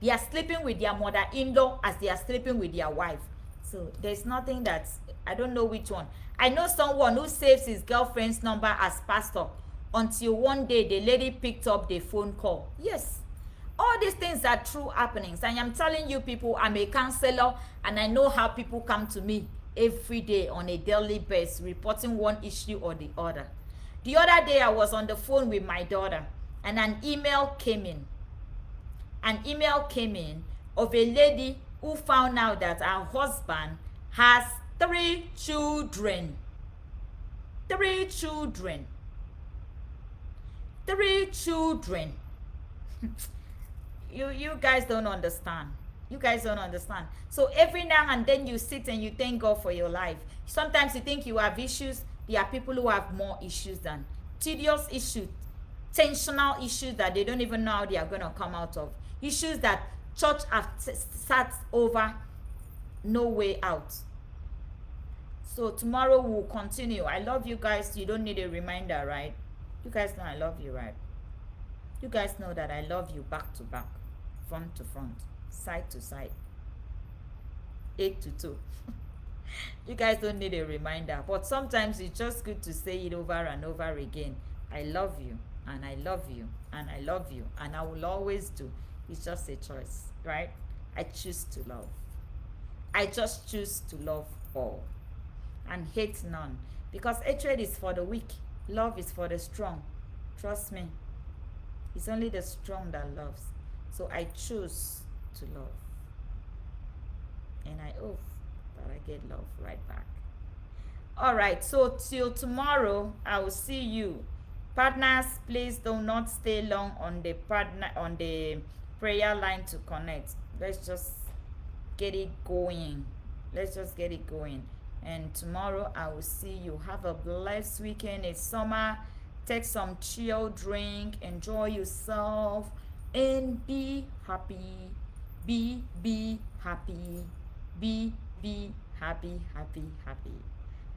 They are sleeping with their mother-in-law as they are sleeping with their wife. So there's nothing that's, I don't know which one. I know someone who saves his girlfriend's number as pastor until one day the lady picked up the phone call. Yes. All these things are true happenings. And I'm telling you people, I'm a counselor, and I know how people come to me every day on a daily basis reporting one issue or the other. The other day I was on the phone with my daughter, and an email came in. An email came in of a lady who found out that her husband has 3 children. 3 children. 3 children. You guys don't understand. You guys don't understand. So every now and then you sit and you thank God for your life. Sometimes you think you have issues. There are people who have more issues than tedious issues. tensional issues that they don't even know how they are going to come out of. Issues that church have sat over, no way out. So tomorrow we'll continue. I love you guys. You don't need a reminder, right? You guys know I love you, right? You guys know that I love you back to back, front to front, side to side, 8 to 2. You guys don't need a reminder, but sometimes it's just good to say it over and over again. I love you, and I love you, and I love you, and I will always do. It's just a choice, right? I choose to love. I just choose to love all and hate none, because hatred is for the weak, love is for the strong. Trust me, it's only the strong that loves. So I choose to love, and I hope that I get love right back. All right, so till tomorrow, I will see you. Partners, please do not stay long on the prayer line to connect. Let's just get it going. Let's just get it going. And tomorrow I will see you. Have a blessed weekend. It's summer. Take some chill drink. Enjoy yourself. And be happy. Be happy. Be happy, happy, happy.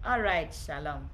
All right, shalom.